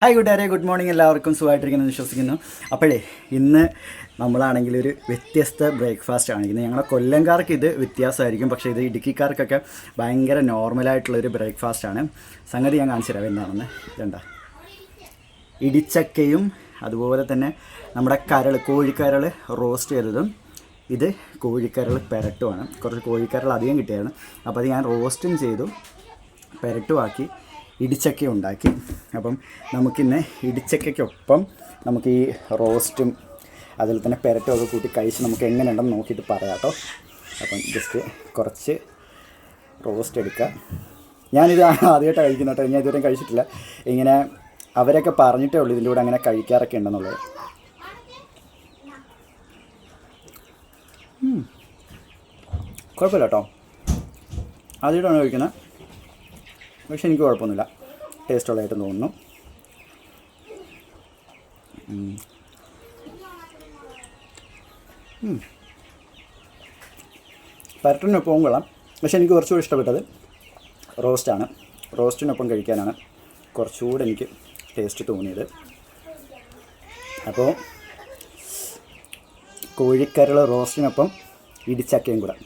Hi കൂട്ടുകാരെ, good morning. എല്ലാവർക്കും സുഖമായിട്ടിരിക്കുന്നു വിശ്വസിക്കുന്നു. അപ്പോഴേ ഇന്ന് നമ്മളാണെങ്കിൽ ഒരു വ്യത്യസ്ത ബ്രേക്ക്ഫാസ്റ്റ് ആണ്. ഇന്ന് ഞങ്ങളുടെ കൊല്ലംകാർക്ക് ഇത് വ്യത്യാസമായിരിക്കും, പക്ഷേ ഇത് ഇടുക്കിക്കാർക്കൊക്കെ ഭയങ്കര നോർമലായിട്ടുള്ളൊരു ബ്രേക്ക്ഫാസ്റ്റാണ്. സംഗതി ഞാൻ കാണിച്ചു തരാം എന്താണെന്ന്. ഇതുണ്ട ഇടിച്ചക്കയും അതുപോലെ തന്നെ നമ്മുടെ കോഴിക്കരൾ റോസ്റ്റ് ചെയ്തതും, ഇത് കോഴിക്കരൾ പെരട്ടുമാണ്. കുറച്ച് കോഴിക്കരൾ അധികം കിട്ടിയായിരുന്നു, അപ്പോൾ അത് ഞാൻ റോസ്റ്റും ചെയ്തു പെരട്ടുമാക്കി ഇടിച്ചക്ക ഉണ്ടാക്കി. അപ്പം നമുക്കിന്ന് ഇടിച്ചക്കയ്ക്കൊപ്പം നമുക്ക് ഈ റോസ്റ്റും അതിൽ തന്നെ പെരട്ടും ഒക്കെ കൂട്ടി കഴിച്ച് നമുക്ക് എങ്ങനെയുണ്ടെന്ന് നോക്കിയിട്ട് പറയാം കേട്ടോ. അപ്പം ജസ്റ്റ് കുറച്ച് റോസ്റ്റ് എടുക്കുക. ഞാനിത് ആദ്യമായിട്ടാണ് കഴിക്കുന്നത് കേട്ടോ, ഞാൻ ഇതുവരെയും കഴിച്ചിട്ടില്ല. ഇങ്ങനെ അവരൊക്കെ പറഞ്ഞിട്ടേ ഉള്ളൂ ഇതിൻ്റെ കൂടെ അങ്ങനെ കഴിക്കാറൊക്കെ ഉണ്ടെന്നുള്ളത്. കുഴപ്പമില്ല കേട്ടോ, ആദ്യമായിട്ടാണ് കഴിക്കുന്നത്, പക്ഷെ എനിക്ക് കുഴപ്പമൊന്നുമില്ല, ടേസ്റ്റുള്ളതായിട്ട് തോന്നുന്നു. പരട്ടിനൊപ്പം കൊള്ളാം, പക്ഷെ എനിക്ക് കുറച്ചുകൂടി ഇഷ്ടപ്പെട്ടത് റോസ്റ്റാണ്. റോസ്റ്റിനൊപ്പം കഴിക്കാനാണ് കുറച്ചുകൂടെ എനിക്ക് ടേസ്റ്റ് തോന്നിയത്. അപ്പോൾ കോഴിക്കരൾ റോസ്റ്റിനൊപ്പം ഇടിച്ചക്കയും കൂടെ